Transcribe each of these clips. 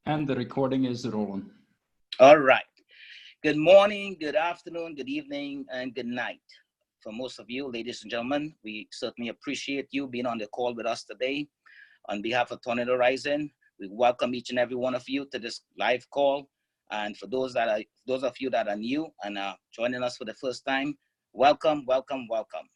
And the recording is rolling. All right. Good morning, good afternoon, good evening, and good night. For most of you, ladies and gentlemen, we certainly appreciate you being on the call with us today. On behalf of Tornado Rising, we welcome each and every one of you to this live call. And for those of you that are new and are joining us for the first time, welcome, welcome, welcome.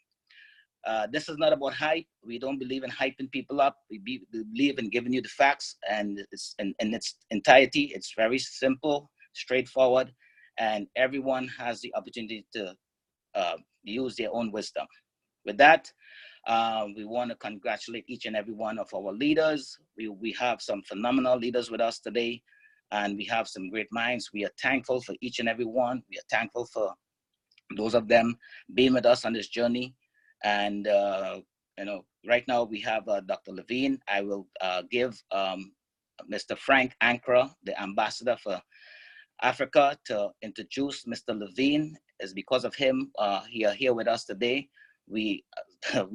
This is not about hype. We don't believe in hyping people up. We believe in giving you the facts and it's in its entirety. It's very simple, straightforward, and everyone has the opportunity to use their own wisdom. With that, we want to congratulate each and every one of our leaders. We have some phenomenal leaders with us today, and we have some great minds. We are thankful for each and every one. We are thankful for those of them being with us on this journey. And, right now we have Dr. Levine. I will give Mr. Frank Ankra, the ambassador for Africa, to introduce Mr. Levine. It's because of him he are here with us today. We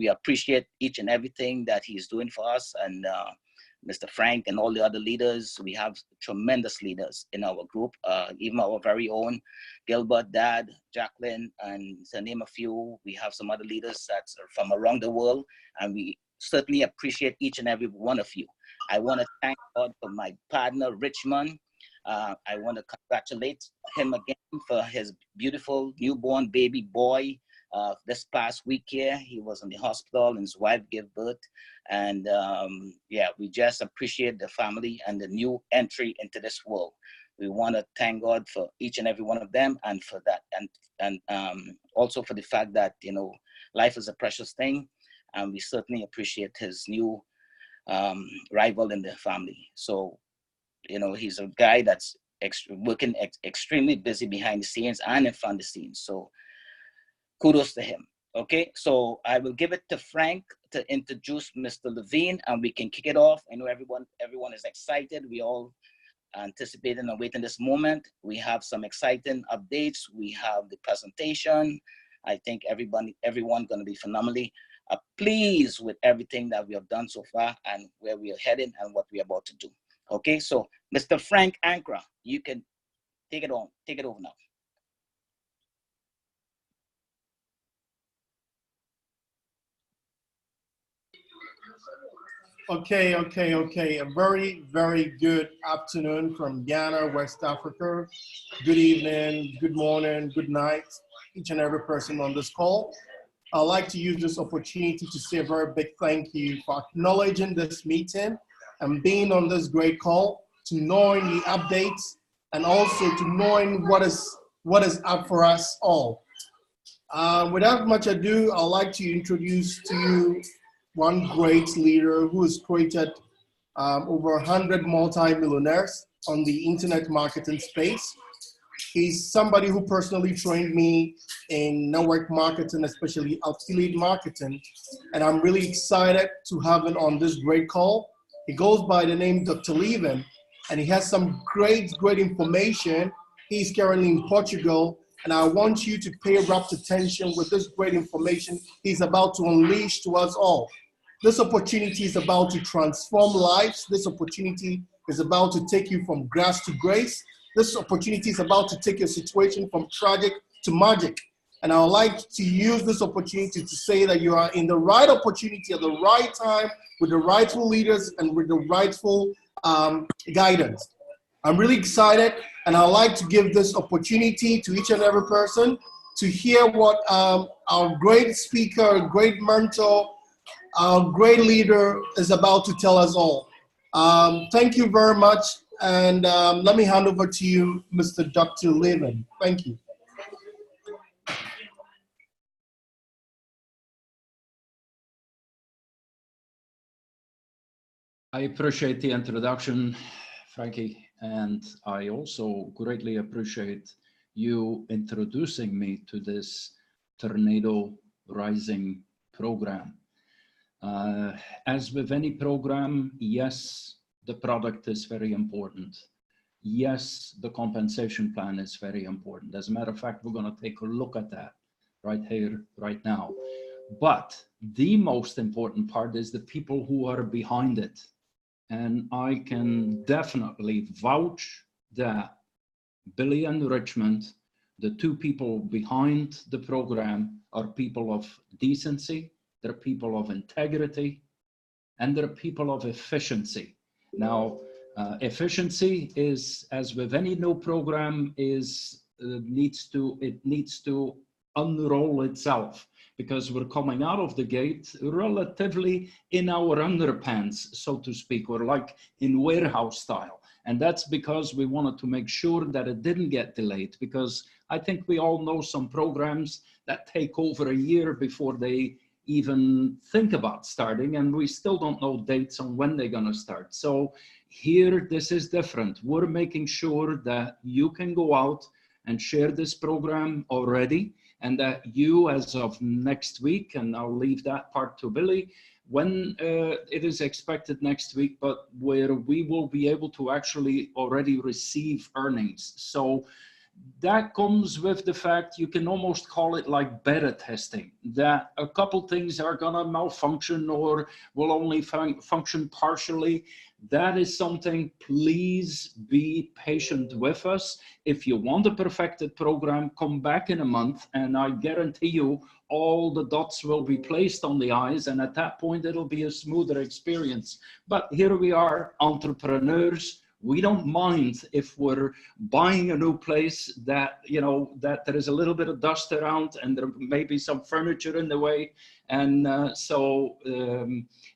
appreciate each and everything that he's doing for us, and Mr. Frank and all the other leaders. We have tremendous leaders in our group, even our very own Gilbert, Dad, Jacqueline, and to name a few. We have some other leaders that's from around the world, and we certainly appreciate each and every one of you. I want to thank God for my partner, Richmond. I want to congratulate him again for his beautiful newborn baby boy. This past week here, he was in the hospital and his wife gave birth. And we just appreciate the family and the new entry into this world. We want to thank God for each and every one of them, and for that, and also for the fact that, life is a precious thing, and we certainly appreciate his new rival in the family. So, he's a guy that's working extremely busy behind the scenes and in front of the scenes. So kudos to him. Okay, so I will give it to Frank to introduce Mr. Levine, and we can kick it off. I know everyone is excited. We all anticipating and waiting this moment. We have some exciting updates. We have the presentation. I think everyone going to be phenomenally pleased with everything that we have done so far and where we are heading and what we are about to do. Okay, so Mr. Frank Ankra, you can take it over now. Okay. A very, very good afternoon from Ghana, West Africa. Good evening, good morning, good night, each and every person on this call. I'd like to use this opportunity to say a very big thank you for acknowledging this meeting and being on this great call, to knowing the updates, and also to knowing what is up for us all. Without much ado, I'd like to introduce to you one great leader who has created over 100 multi-millionaires on the internet marketing space. He's somebody who personally trained me in network marketing, especially affiliate marketing. And I'm really excited to have him on this great call. He goes by the name Dr. Levine, and he has some great information. He's currently in Portugal, and I want you to pay rapt attention with this great information he's about to unleash to us all. This opportunity is about to transform lives. This opportunity is about to take you from grass to grace. This opportunity is about to take your situation from tragic to magic. And I would like to use this opportunity to say that you are in the right opportunity at the right time with the rightful leaders and with the rightful guidance. I'm really excited, and I'd like to give this opportunity to each and every person to hear what our great speaker, great mentor, our great leader is about to tell us all. Thank you very much, and let me hand over to you, Mr. Dr. Levine. Thank you. I appreciate the introduction, Frankie, and I also greatly appreciate you introducing me to this Tornado Rising program. As with any program, yes, the product is very important. Yes, the compensation plan is very important. As a matter of fact, we're going to take a look at that right here, right now. But the most important part is the people who are behind it. and I can definitely vouch that Billy and Richmond, the two people behind the program, are people of decency, they're people of integrity, and they're people of efficiency. Now, efficiency is, as with any new program, needs to unroll itself, because we're coming out of the gate relatively in our underpants, so to speak, or like in warehouse style. And that's because we wanted to make sure that it didn't get delayed, because I think we all know some programs that take over a year before they even think about starting, and we still don't know dates on when they're going to start. So here, this is different. We're making sure that you can go out and share this program already, and that you, as of next week, and I'll leave that part to Billy, when it is expected next week, but where we will be able to actually already receive earnings. So that comes with the fact, you can almost call it like beta testing, that a couple things are gonna malfunction or will only function partially. That is something, please be patient with us. If you want a perfected program, come back in a month, and I guarantee you all the dots will be placed on the I's, and at that point it'll be a smoother experience. But here we are, entrepreneurs. We don't mind if we're buying a new place that, you know, that there is a little bit of dust around and there may be some furniture in the way. And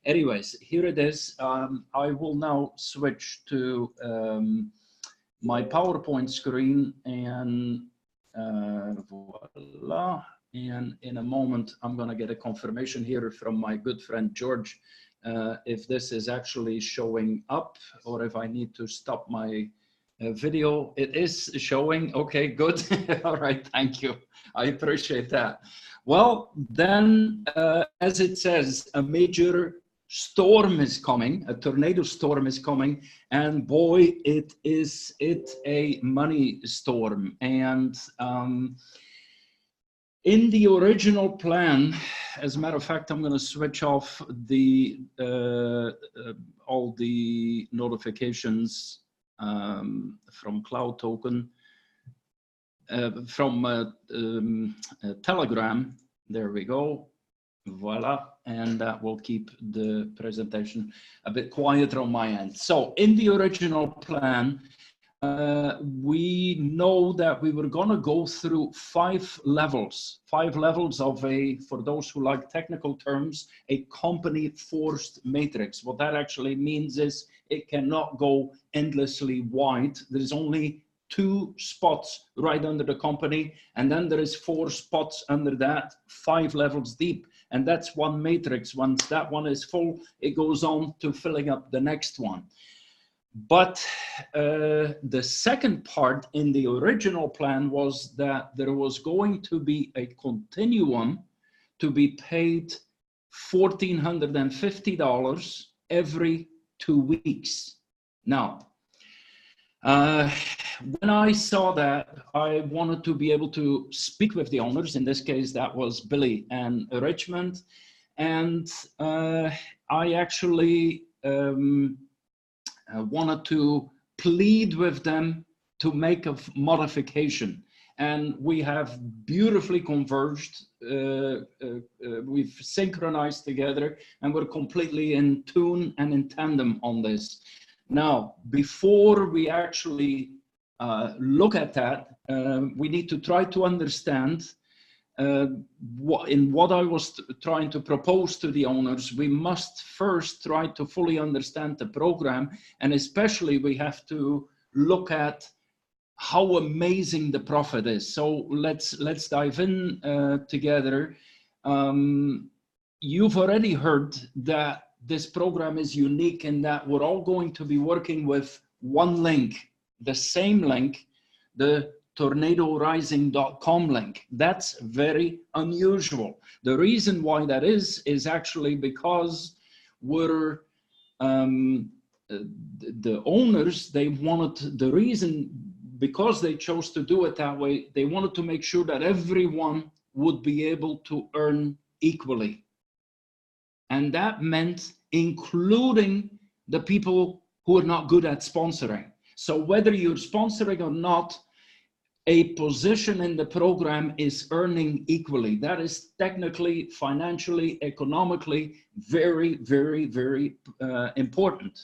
anyways, here it is. I will now switch to my PowerPoint screen, and voila. And in a moment, I'm going to get a confirmation here from my good friend George, if this is actually showing up, or if I need to stop my video. It is showing. Okay, good. All right, thank you. I appreciate that. Well, then, as it says, a major storm is coming, a tornado storm is coming, and boy, it's a money storm. And in the original plan, as a matter of fact, I'm going to switch off the all the notifications from Cloud Token, from Telegram. There we go. Voila. And that will keep the presentation a bit quieter on my end. So in the original plan, we know that we were going to go through five levels of a, for those who like technical terms, a company forced matrix. What that actually means is it cannot go endlessly wide. There's only 2 spots right under the company, and then there is 4 spots under that, 5 levels deep, and that's one matrix. Once that one is full, it goes on to filling up the next one. But the second part in the original plan was that there was going to be a continuum to be paid $1,450 every 2 weeks. Now, when I saw that, I wanted to be able to speak with the owners. In this case, that was Billy and Richmond. And I actually wanted to plead with them to make a modification. And we have beautifully converged. We've synchronized together, and we're completely in tune and in tandem on this. Now, before we actually look at that, we need to try to understand what I was trying to propose to the owners. We must first try to fully understand the program, and especially we have to look at how amazing the profit is. So let's dive in together. You've already heard that this program is unique in that we're all going to be working with one link, the same link, the tornadorising.com link. That's very unusual. The reason why that is actually because we're the owners, they wanted, the reason, because they chose to do it that way, they wanted to make sure that everyone would be able to earn equally. And that meant including the people who are not good at sponsoring. So whether you're sponsoring or not, a position in the program is earning equally. That is technically, financially, economically very, very, very important.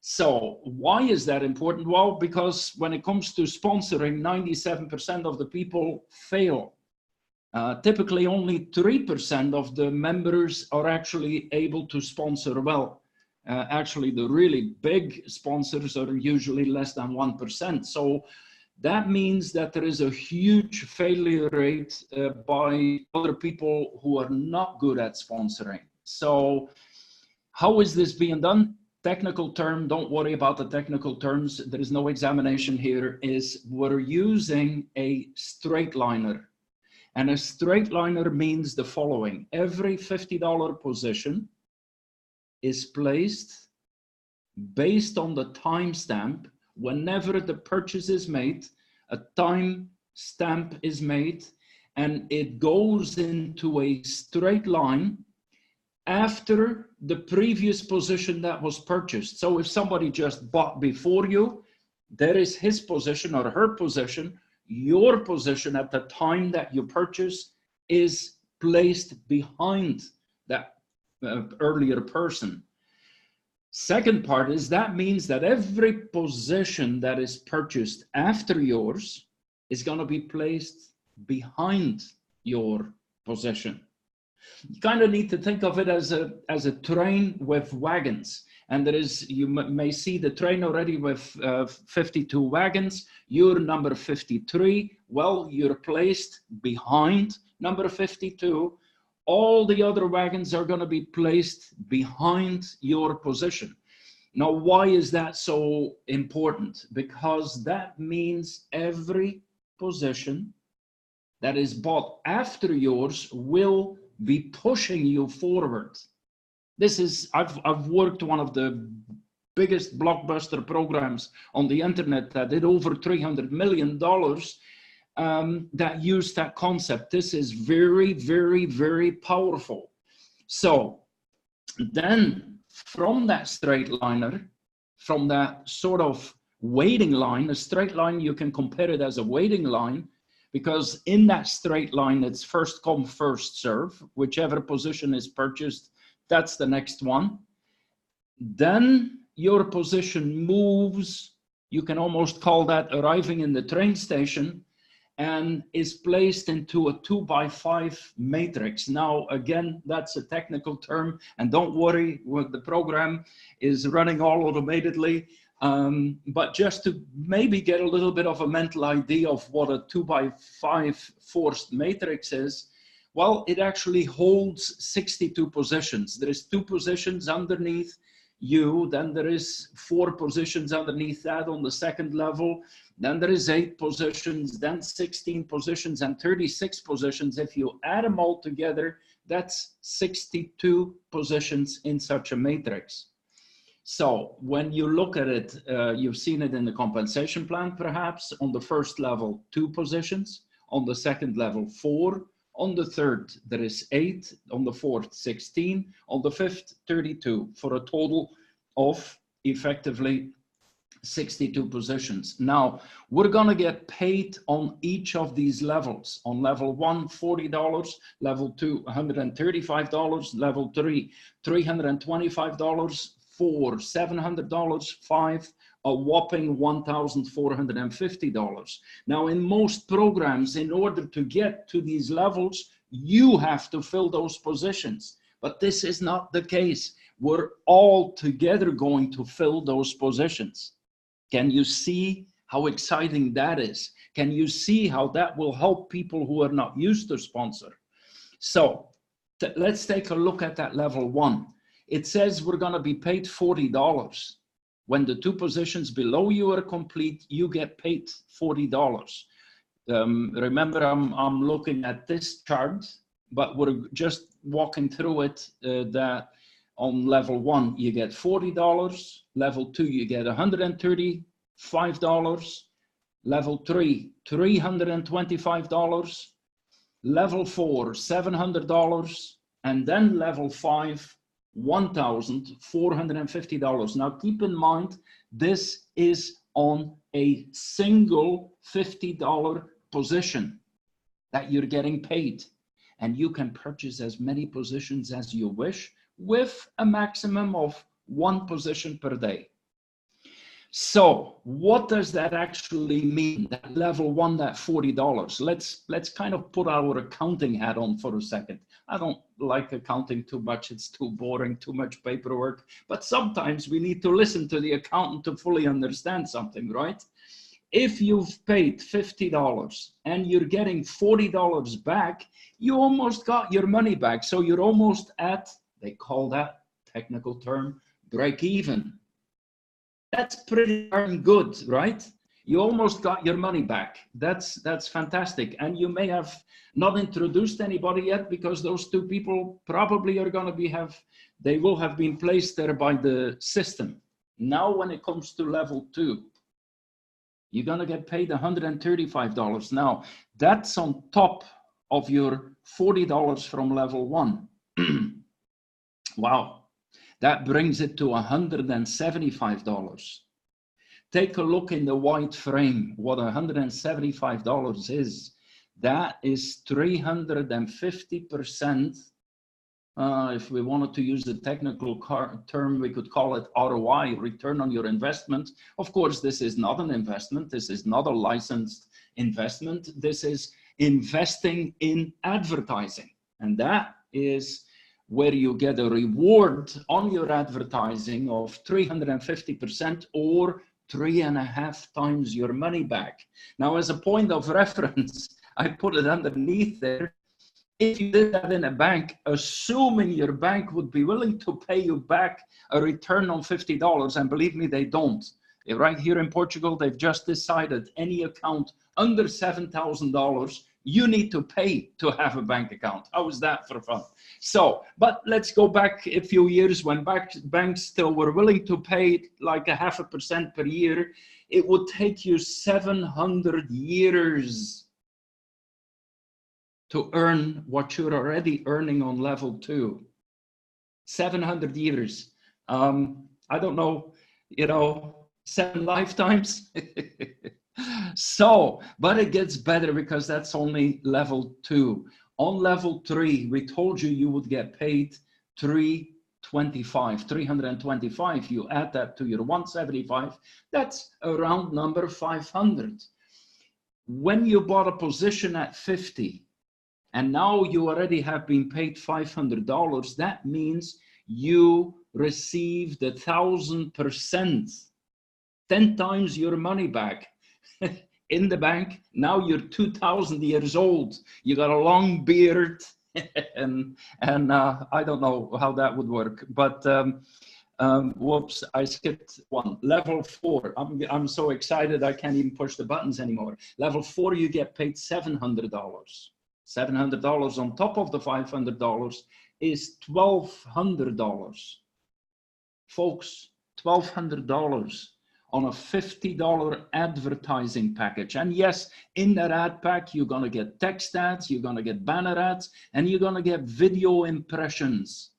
So why is that important? Well, because when it comes to sponsoring, 97% of the people fail. Typically only 3% of the members are actually able to sponsor well. Actually, the really big sponsors are usually less than 1%. So that means that there is a huge failure rate by other people who are not good at sponsoring. So how is this being done? Technical term, don't worry about the technical terms. There is no examination here, is we're using a straight liner. And a straight liner means the following. Every $50 position is placed based on the timestamp. Whenever the purchase is made, a time stamp is made, and it goes into a straight line after the previous position that was purchased. So if somebody just bought before you, there is his position or her position. Your position at the time that you purchase is placed behind that earlier person. Second part is that means that every position that is purchased after yours is going to be placed behind your position. You kind of need to think of it as a train with wagons. And there is, you may see the train already with 52 wagons. You're number 53. Well, you're placed behind number 52. All the other wagons are going to be placed behind your position. Now, why is that so important? Because that means every position that is bought after yours will be pushing you forward. This is, I've worked one of the biggest blockbuster programs on the internet that did over $300 million that used that concept. This is very, very, very powerful. So then from that straight liner, from that sort of waiting line, a straight line, you can compare it as a waiting line, because in that straight line, it's first come, first serve. Whichever position is purchased, that's the next one. Then your position moves. You can almost call that arriving in the train station, and is placed into a 2x5 matrix. Now, again, that's a technical term, and don't worry, the program is running all automatedly. But just to maybe get a little bit of a mental idea of what a 2x5 forced matrix is, well, it actually holds 62 positions. There is 2 positions underneath you, then there is 4 positions underneath that on the second level, then there is 8 positions, then 16 positions, and 36 positions. If you add them all together, that's 62 positions in such a matrix. So when you look at it, you've seen it in the compensation plan, perhaps. On the first level, 2 positions. On the second level, 4. On the third, there is 8. On the fourth, 16. On the fifth, 32, for a total of effectively 62 positions. Now, we're going to get paid on each of these levels. On level 1, $40. Level 2, $135. Level 3, $325. 4, $700. 5, a whopping $1,450. Now, in most programs, in order to get to these levels, you have to fill those positions. But this is not the case. We're all together going to fill those positions. Can you see how exciting that is? Can you see how that will help people who are not used to sponsor? So let's take a look at that level 1. It says we're going to be paid $40. When the 2 positions below you are complete, you get paid $40. Remember, I'm looking at this chart, but we're just walking through it, that on level 1, you get $40. Level 2, you get $135. Level 3, $325. Level 4, $700. And then level 5, $1,450. Now keep in mind, this is on a single $50 position that you're getting paid. And you can purchase as many positions as you wish with a maximum of 1 position per day. So what does that actually mean? That level 1, that $40. Let's kind of put our accounting hat on for a second. I don't like accounting too much. It's too boring, too much paperwork. But sometimes we need to listen to the accountant to fully understand something, right? If you've paid $50 and you're getting $40 back, you almost got your money back. So you're almost at, they call that technical term, break even. That's pretty darn good, right? You almost got your money back. That's fantastic. And you may have not introduced anybody yet, because those 2 people probably are going to they will have been placed there by the system. Now, when it comes to level 2, you're going to get paid $135. Now, that's on top of your $40 from level 1. Wow. That brings it to $175. Take a look in the white frame, what $175 is. That is 350%. If we wanted to use the technical term, we could call it ROI, return on your investment. Of course, this is not an investment. This is not a licensed investment. This is investing in advertising. And that is where you get a reward on your advertising of 350%, or 3.5 times your money back. Now, as a point of reference, I put it underneath there. If you did that in a bank, assuming your bank would be willing to pay you back a return on $50, and believe me, they don't. Right here in Portugal, they've just decided any account under $7,000, you need to pay to have a bank account. How is that for fun? So, but let's go back a few years when banks still were willing to pay like 0.5% per year. It would take you 700 years to earn what you're already earning on level 2. 700 years. I don't know, 7 lifetimes. So, but it gets better, because that's only level 2. On level 3, we told you would get paid 325. You add that to your 175, that's a round number 500. When you bought a position at 50, and now you already have been paid $500, that means you received 1,000%, 10 times your money back. In the bank. Now you're 2,000 years old. You got a long beard, and I don't know how that would work. But whoops, I skipped one. Level 4. I'm so excited I can't even push the buttons anymore. Level 4, you get paid $700. $700 on top of the $500 is $1,200. Folks, $1,200. On a $50 advertising package. And yes, in that ad pack, you're going to get text ads, you're going to get banner ads, and you're going to get video impressions.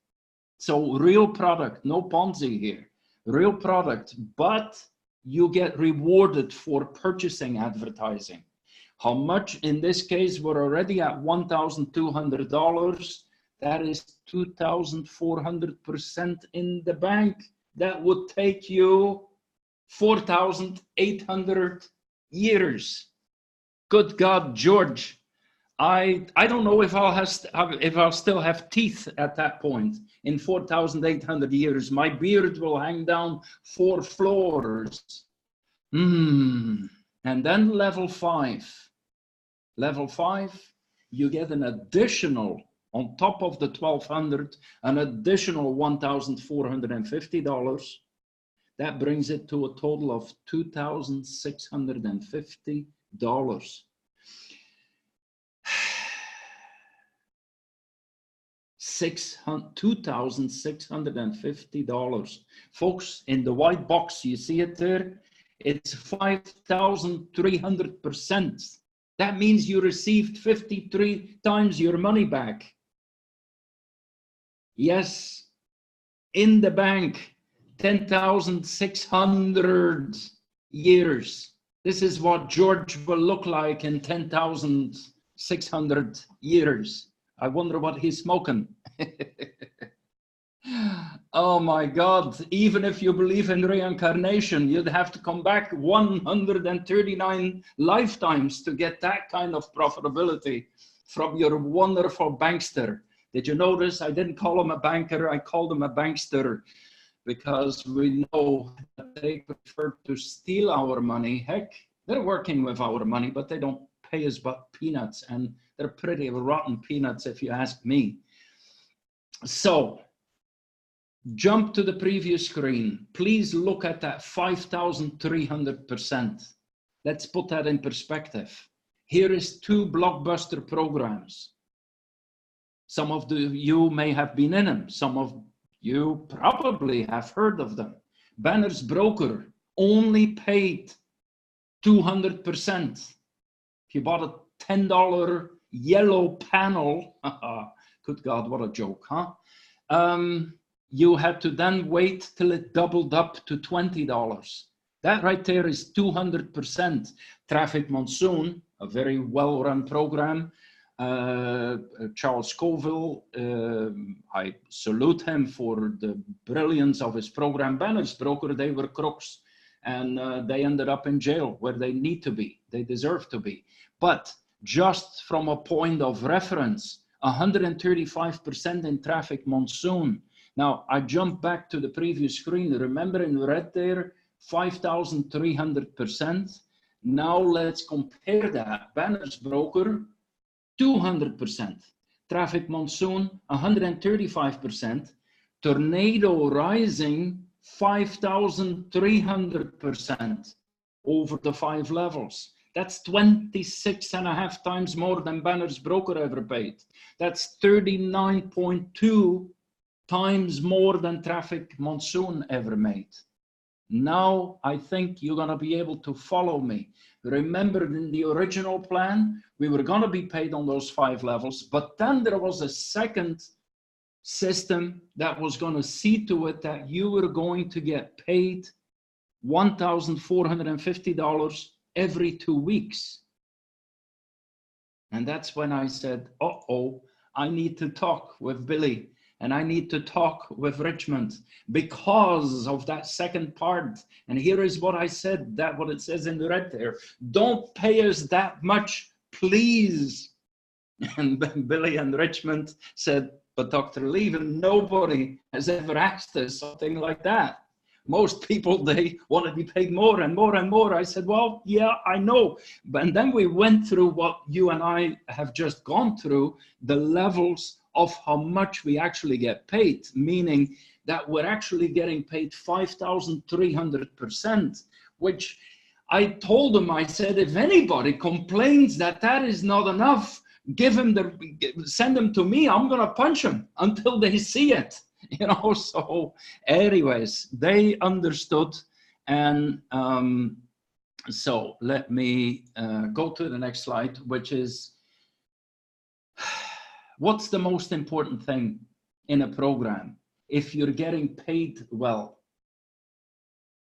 So real product, no Ponzi here, real product, but you get rewarded for purchasing advertising. How much? In this case, we're already at $1,200. That is 2,400% in the bank. That would take you 4,800 years. Good God, George. I don't know if I'll still have teeth at that point. In 4,800 years, my beard will hang down 4 floors. And then level 5. Level 5, you get an additional, on top of the 1,200, an additional $1,450. That brings it to a total of $2,650. $2,650. Folks, in the white box, you see it there? It's 5,300%. That means you received 53 times your money back. Yes, in the bank, 10,600 years. This is what George will look like in 10,600 years. I wonder what he's smoking. Oh my God, even if you believe in reincarnation, you'd have to come back 139 lifetimes to get that kind of profitability from your wonderful bankster. Did you notice I didn't call him a banker, I called him a bankster, because we know that they prefer to steal our money. Heck, they're working with our money, but they don't pay us but peanuts, and they're pretty rotten peanuts if you ask me. So, jump to the previous screen. Please look at that 5,300%. Let's put that in perspective. Here is 2 blockbuster programs. Some of you may have been in them. Some of you probably have heard of them. Banner's broker only paid 200%. If you bought a $10 yellow panel, good God, what a joke, huh? You had to then wait till it doubled up to $20. That right there is 200%. Traffic Monsoon, a very well-run program. Charles Scoville, I salute him for the brilliance of his program. Banner's broker, they were crooks, and they ended up in jail where they need to be. They deserve to be. But just from a point of reference, 135% in Traffic Monsoon. Now, I jump back to the previous screen. Remember in red there, 5,300%. Now let's compare that. Banner's broker, 200%. Traffic Monsoon, 135%. Tornado Rising, 5,300% over the 5 levels. That's 26.5 times more than Banner's broker ever paid. That's 39.2 times more than Traffic Monsoon ever made. Now I think you're going to be able to follow me. Remember, in the original plan, we were going to be paid on those 5 levels, but then there was a second system that was going to see to it that you were going to get paid $1,450 every 2 weeks. And that's when I said, uh-oh, I need to talk with Billy. And I need to talk with Richmond because of that second part. And here is what I said, that what it says in the red there. Don't pay us that much, please. And Billy and Richmond said, but Dr. Leven, nobody has ever asked us something like that. Most people, they want to be paid more and more and more. I said, well, yeah, I know. And then we went through what you and I have just gone through, the levels of how much we actually get paid, meaning that we're actually getting paid 5,300%, which I told them, I said, if anybody complains that that is not enough, send them to me. I'm going to punch them until they see it. You know, so anyways, they understood. And so let me go to the next slide, which is, what's the most important thing in a program? If you're getting paid well,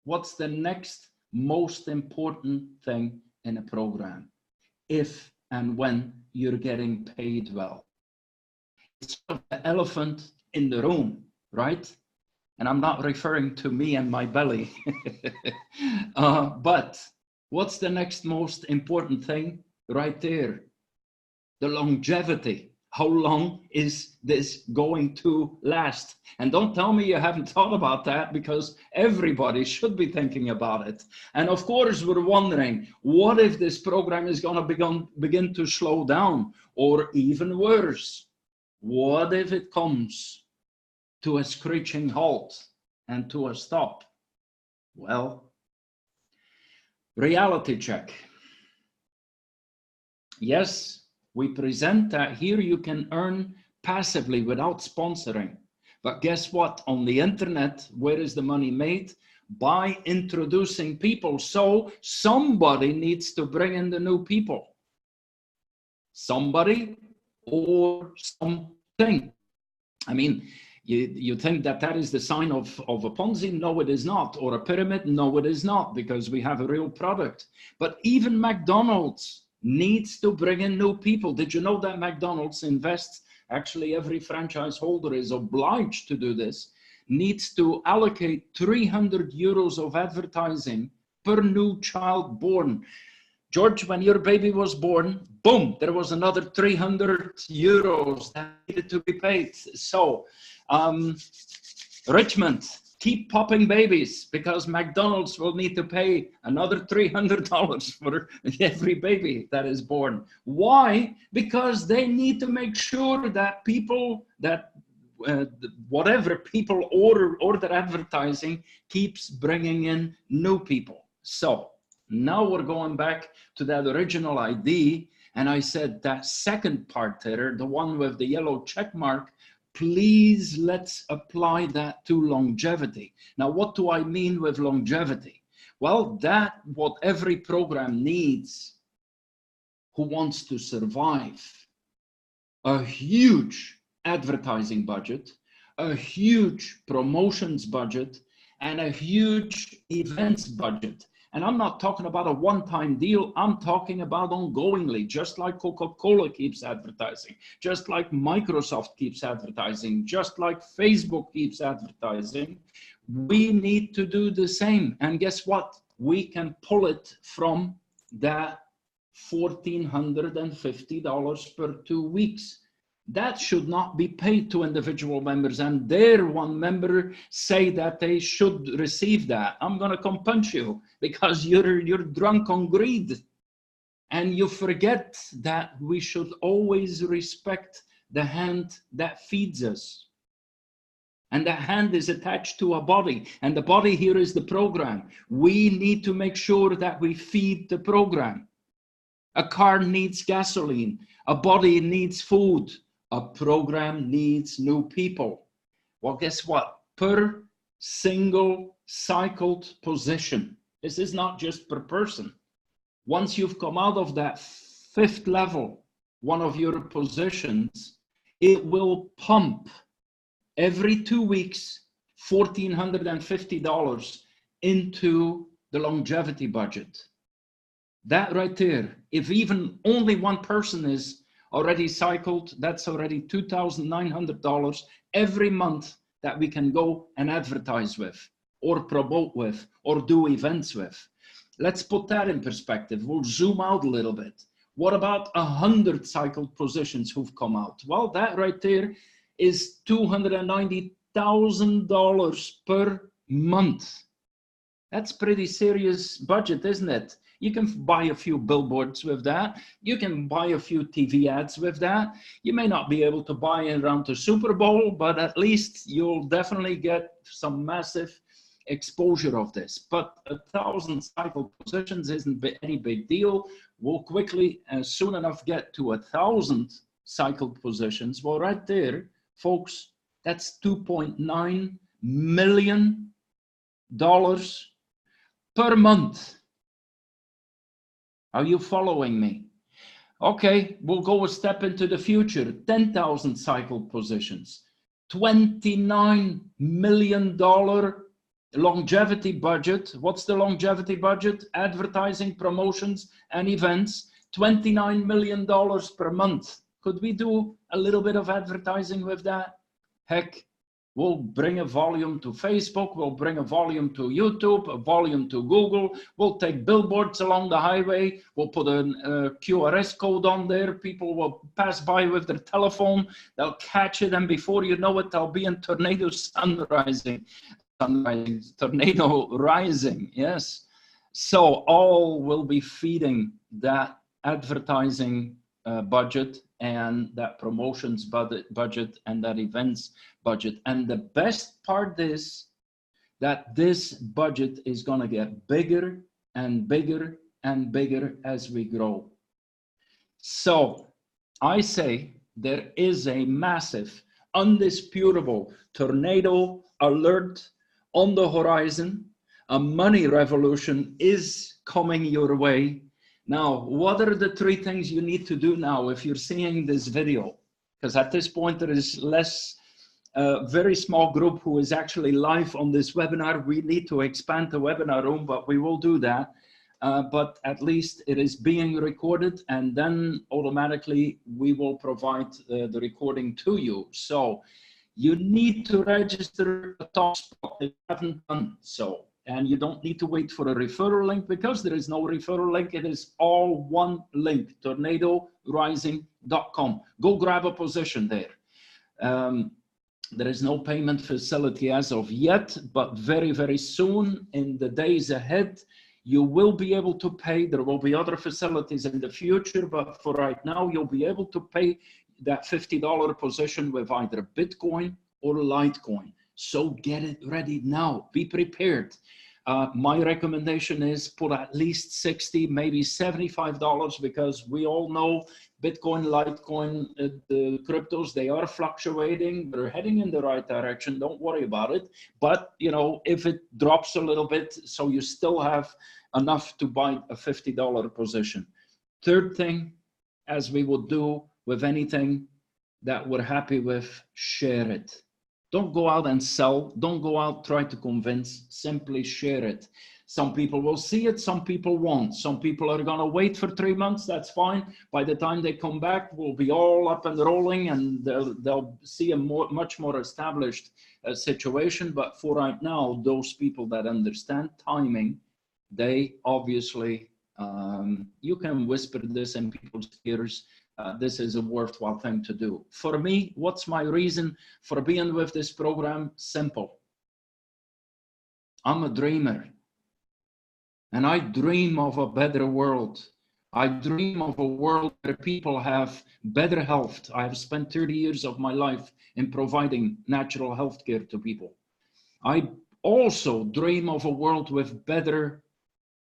what's the next most important thing in a program? If and when you're getting paid well. It's sort of the elephant in the room, right? And I'm not referring to me and my belly. But what's the next most important thing? Right there, the longevity. How long is this going to last? And don't tell me you haven't thought about that, because everybody should be thinking about it. And of course, we're wondering, what if this program is going to begin to slow down, or even worse? What if it comes to a screeching halt and to a stop? Well, reality check. Yes, we present that here you can earn passively without sponsoring. But guess what? On the internet, where is the money made? By introducing people. So somebody needs to bring in the new people. Somebody or something. I mean, You think that that is the sign of a Ponzi? No, it is not. Or a pyramid? No, it is not, because we have a real product. But even McDonald's needs to bring in new people. Did you know that McDonald's invests, actually every franchise holder is obliged to do this, needs to allocate 300 euros of advertising per new child born. George, when your baby was born, boom, there was another 300 euros that needed to be paid. So, Richmond, keep popping babies, because McDonald's will need to pay another $300 for every baby that is born. Why? Because they need to make sure that people, that whatever people order advertising keeps bringing in new people. So now we're going back to that original ID. And I said that second part there, the one with the yellow check mark, please let's apply that to longevity. Now, what do I mean with longevity? Well, that what every program needs who wants to survive. A huge advertising budget, a huge promotions budget, and a huge events budget. And I'm not talking about a one-time deal. I'm talking about ongoingly, just like Coca-Cola keeps advertising, just like Microsoft keeps advertising, just like Facebook keeps advertising. We need to do the same. And guess what? We can pull it from that $1,450 per 2 weeks. That should not be paid to individual members, and dare one member say that they should receive that. I'm going to come punch you, because you're drunk on greed. And you forget that we should always respect the hand that feeds us. And that hand is attached to a body, and the body here is the program. We need to make sure that we feed the program. A car needs gasoline, a body needs food. A program needs new people. Well, guess what? Per single cycled position. This is not just per person. Once you've come out of that 5th level, one of your positions, it will pump every 2 weeks $1,450 into the longevity budget. That right there, if even only one person is already cycled, that's already $2,900 every month that we can go and advertise with, or promote with, or do events with. Let's put that in perspective. We'll zoom out a little bit. What about 100 cycled positions who've come out? Well, that right there is $290,000 per month. That's pretty serious budget, isn't it? You can buy a few billboards with that. You can buy a few TV ads with that. You may not be able to buy it around the Super Bowl, but at least you'll definitely get some massive exposure of this. But 1,000 cycle positions isn't any big deal. We'll quickly, soon enough, get to 1,000 cycled positions. Well, right there, folks, that's $2.9 million per month. Are you following me? Okay, we'll go a step into the future. 10,000 cycled positions, $29 million longevity budget. What's the longevity budget? Advertising, promotions, and events, $29 million per month. Could we do a little bit of advertising with that? Heck, we'll bring a volume to Facebook, we'll bring a volume to YouTube, a volume to Google, we'll take billboards along the highway, we'll put a QRS code on there, people will pass by with their telephone, they'll catch it, and before you know it, they'll be in tornado rising, yes. So all will be feeding that advertising budget and that promotions budget and that events budget. And the best part is that this budget is going to get bigger and bigger and bigger as we grow. So I say there is a massive, undisputable tornado alert on the horizon. A money revolution is coming your way. Now, what are the 3 things you need to do now if you're seeing this video? Because at this point, there is less a very small group who is actually live on this webinar. We need to expand the webinar room, but we will do that. But at least it is being recorded, and then automatically we will provide the recording to you. So you need to register a top spot if you haven't done so. And you don't need to wait for a referral link, because there is no referral link. It is all one link, tornadorising.com. Go grab a position there. There is no payment facility as of yet, but very, very soon in the days ahead, you will be able to pay. There will be other facilities in the future, but for right now, you'll be able to pay that $50 position with either Bitcoin or Litecoin. So get it ready now. Be prepared. My recommendation is put at least $60, maybe $75, because we all know Bitcoin, Litecoin, the cryptos, they are fluctuating. They're heading in the right direction. Don't worry about it. But, you know, if it drops a little bit, so you still have enough to buy a $50 position. Third thing, as we would do with anything that we're happy with, share it. Don't go out and sell. Don't go out, try to convince. Simply share it. Some people will see it, some people won't. Some people are going to wait for 3 months. That's fine. By the time they come back, we'll be all up and rolling, and they'll see a much more established situation. But for right now, those people that understand timing, they obviously, you can whisper this in people's ears. This is a worthwhile thing to do. For me, what's my reason for being with this program? Simple. I'm a dreamer. And I dream of a better world. I dream of a world where people have better health. I have spent 30 years of my life in providing natural health care to people. I also dream of a world with better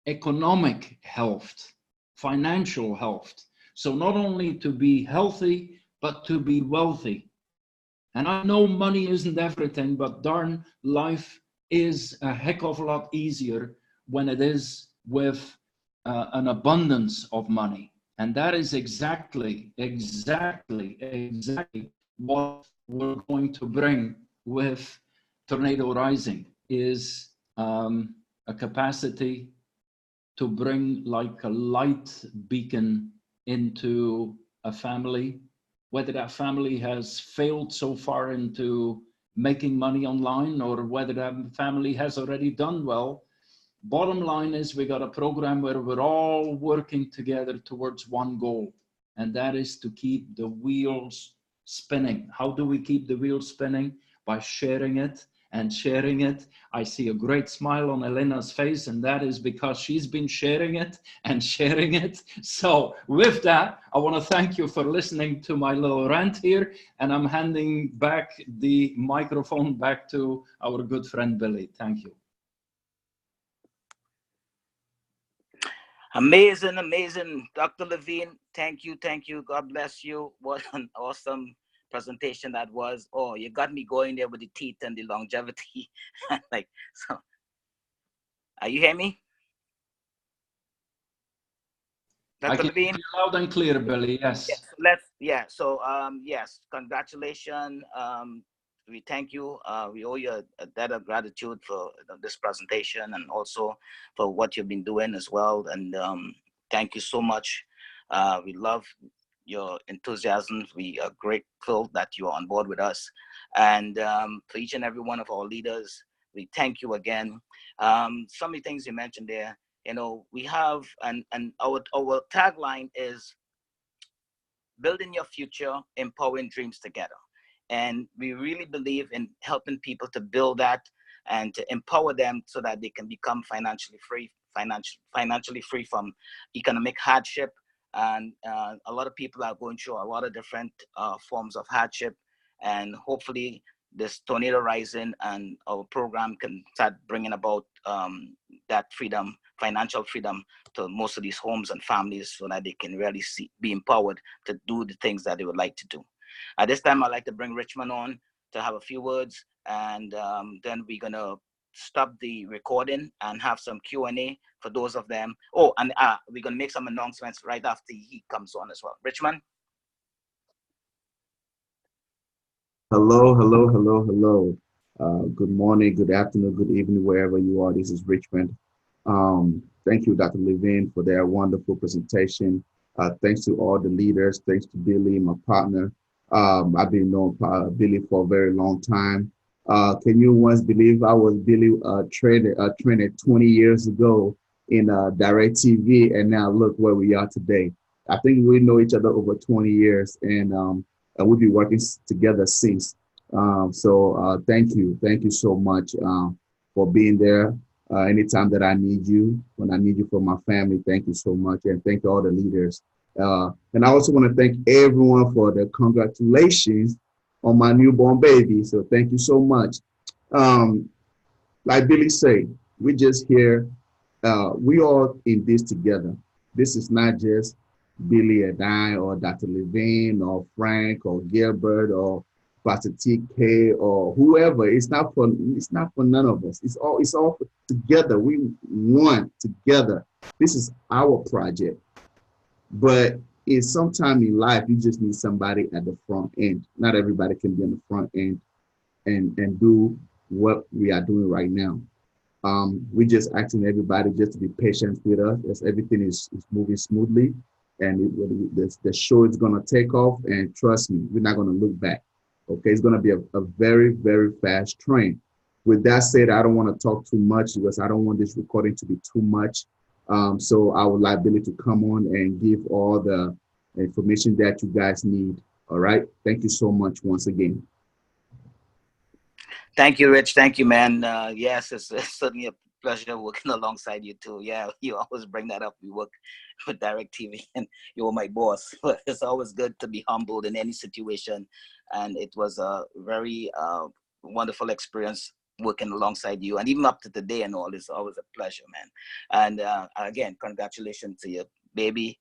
economic health, financial health. So not only to be healthy, but to be wealthy. And I know money isn't everything, but darn, life is a heck of a lot easier when it is with an abundance of money. And that is exactly what we're going to bring with Tornado Rising, is a capacity to bring like a light beacon into a family, whether that family has failed so far into making money online or whether that family has already done well. Bottom line is, we got a program where we're all working together towards one goal, and that is to keep the wheels spinning. How do we keep the wheels spinning? By sharing it and sharing it. I see a great smile on Elena's face, and that is because she's been sharing it and sharing it. So with that, I want to thank you for listening to my little rant here, and I'm handing back the microphone back to our good friend Billy. Thank you. Amazing, amazing. Dr. Levine, thank you, thank you. God bless you. What an awesome presentation that was. Oh, you got me going there with the teeth and the longevity. Like, so, you hear me? Dr. I can Levine? hear you loud and clear, Billy, yes. Yes, congratulations. We thank you. We owe you a debt of gratitude for this presentation, and also for what you've been doing as well. And thank you so much. We love your enthusiasm. We are grateful that you are on board with us. And for each and every one of our leaders, we thank you again. Some of the things you mentioned there, you know, we have, and our tagline is building your future, empowering dreams together. And we really believe in helping people to build that and to empower them so that they can become financially free from economic hardship. And a lot of people are going through a lot of different forms of hardship. And hopefully this Tornado Rising and our program can start bringing about that freedom, financial freedom, to most of these homes and families, so that they can really be empowered to do the things that they would like to do. At this time, I'd like to bring Richmond on to have a few words, and then we're going to stop the recording and have some Q&A for those of them. Oh, and we're going to make some announcements right after he comes on as well. Richmond? Hello, hello, hello, hello. Good morning, good afternoon, good evening, wherever you are. This is Richmond. Thank you, Dr. Levine, for that wonderful presentation. Thanks to all the leaders. Thanks to Billy, my partner. I've been knowing Billy for a very long time. Can you once believe I was Billy trained 20 years ago in direct TV, and now look where we are today. I think we know each other over 20 years, and we've been working together since. Thank you so much for being there. Anytime that I need you, when I need you for my family, thank you so much, and thank all the leaders. And I also want to thank everyone for the congratulations on my newborn baby. So thank you so much. Um, like Billy said, we just here. We all in this together. This is not just Billy and I, or Dr. Levine, or Frank, or Gilbert, or Pastor TK, or whoever. It's not for none of us. It's all together. We want together. This is our project. But in some time in life, you just need somebody at the front end. Not everybody can be on the front end and do what we are doing right now. We're just asking everybody just to be patient with us as everything is moving smoothly, and the show is going to take off. And trust me, we're not going to look back. Okay, it's going to be a very, very fast train. With that said, I don't want to talk too much because I don't want this recording to be too much. So I would like Billy to come on and give all the information that you guys need. All right. Thank you so much once again. Thank you, Rich. Thank you, man. Yes, it's certainly a pleasure working alongside you too. Yeah, you always bring that up. We work with Direct TV, and you were my boss. But it's always good to be humbled in any situation, and it was a very wonderful experience working alongside you, and even up to today and all. It's always a pleasure, man. And again, congratulations to your baby,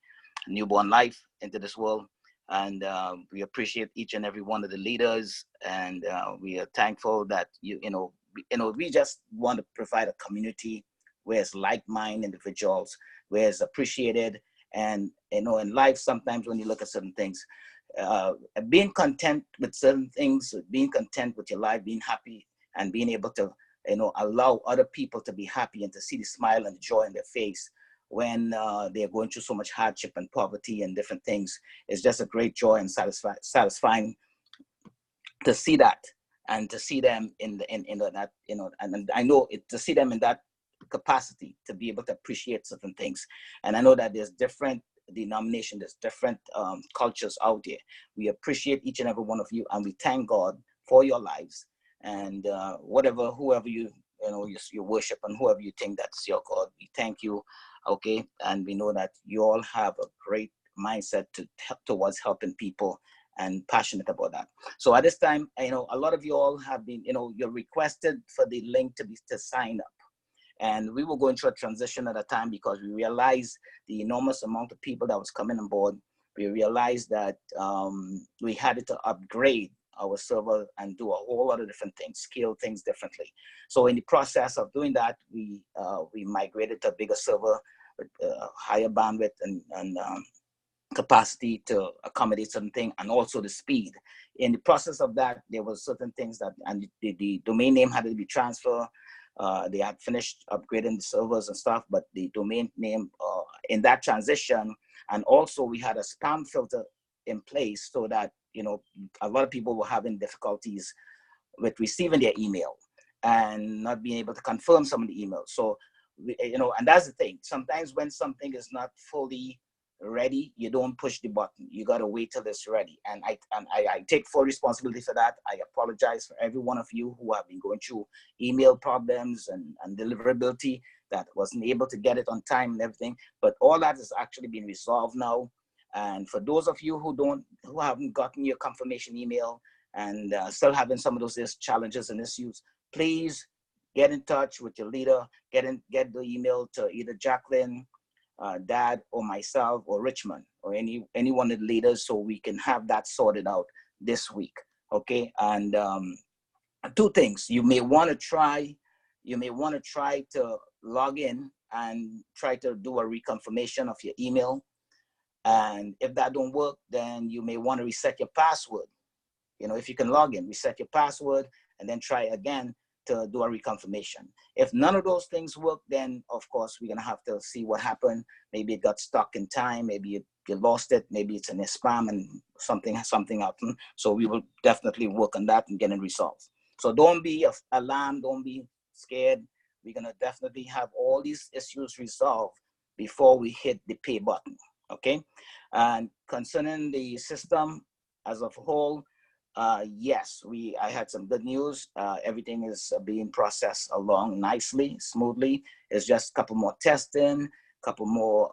newborn life into this world. And we appreciate each and every one of the leaders, and we are thankful that we just want to provide a community where it's like-minded individuals, where it's appreciated. And in life, sometimes when you look at certain things, being content with certain things, being content with your life, being happy, and being able to allow other people to be happy and to see the smile and the joy in their face when they're going through so much hardship and poverty and different things. It's just a great joy and satisfying to see that, and to see them in that, and I know it, to see them in that capacity to be able to appreciate certain things. And I know that there's different denomination, there's different cultures out there. We appreciate each and every one of you, and we thank God for your lives. And whoever you worship, and whoever you think that's your God, we thank you. Okay, and we know that you all have a great mindset towards helping people, and passionate about that. So at this time, a lot of you all have been, you're requested for the link to sign up. And we were going through a transition at a time because we realized the enormous amount of people that was coming on board. We realized that we had to upgrade our server and do a whole lot of different things, scale things differently. So in the process of doing that, we migrated to a bigger server with higher bandwidth and capacity to accommodate certain things, and also the speed. In the process of that, there was certain things that, and the domain name had to be transferred. They had finished upgrading the servers and stuff, but the domain name in that transition, and also we had a spam filter in place so that a lot of people were having difficulties with receiving their email and not being able to confirm some of the emails. So and that's the thing. Sometimes when something is not fully ready, you don't push the button. You got to wait till it's ready. And I take full responsibility for that. I apologize for every one of you who have been going through email problems and deliverability, that wasn't able to get it on time and everything. But all that is actually being resolved now. And for those of you who haven't gotten your confirmation email and still having some of those challenges and issues, please get in touch with your leader. Get the email to either Jacqueline, Dad, or myself, or Richmond, or any one of the leaders, so we can have that sorted out this week. Okay. And two things you may want to try. You may want to try to log in and try to do a reconfirmation of your email. And if that don't work, then you may want to reset your password. if you can log in, reset your password, and then try again to do a reconfirmation. If none of those things work, then of course we're gonna have to see what happened. Maybe it got stuck in time, maybe you lost it, maybe it's in a spam and something happened. So we will definitely work on that and get it resolved. So don't be alarmed, don't be scared. We're gonna definitely have all these issues resolved before we hit the pay button, okay? And concerning the system as a whole, yes, I had some good news. Everything is being processed along nicely, smoothly. It's just a couple more testing, a couple more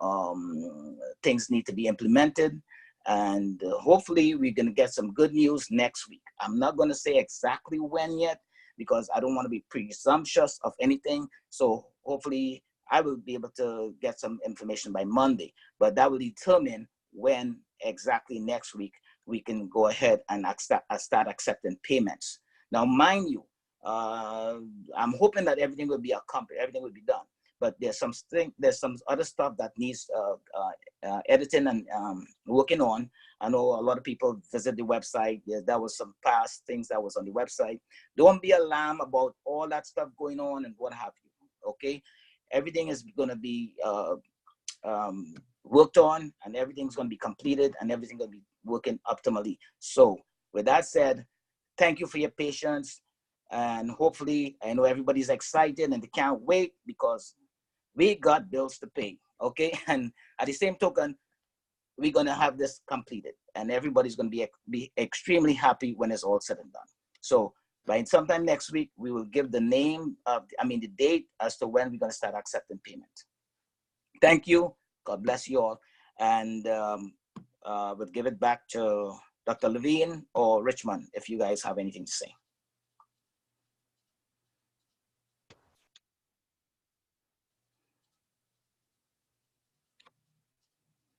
things need to be implemented. And hopefully we're gonna get some good news next week. I'm not gonna say exactly when yet, because I don't wanna be presumptuous of anything. So hopefully I will be able to get some information by Monday, but that will determine when exactly next week we can go ahead and start accepting payments. Now, mind you, I'm hoping that everything will be accomplished, everything will be done. But there's some other stuff that needs editing and working on. I know a lot of people visit the website. There was some past things that was on the website. Don't be alarmed about all that stuff going on and what have you. Okay, everything is going to be worked on, and everything's going to be completed, and everything going to be working optimally. So with that said, thank you for your patience, and hopefully I know everybody's excited and they can't wait because we got bills to pay, okay? And at the same token, we're going to have this completed, and everybody's going to be extremely happy when it's all said and done. So by sometime next week, we will give the the date as to when we're going to start accepting payment. Thank you. God bless you all. And we'll give it back to Dr. Levine or Richmond if you guys have anything to say.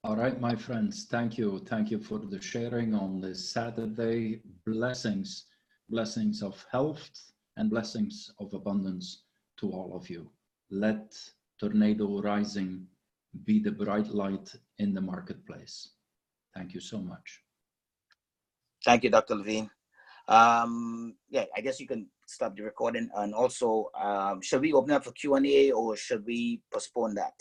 All right, my friends, thank you. Thank you for the sharing on this Saturday. Blessings of health and blessings of abundance to all of you. Let Tornado Rising be the bright light in the marketplace. Thank you so much. Thank you, Dr. Levine. Yeah, I guess you can stop the recording. And also, should we open up for Q&A or should we postpone that?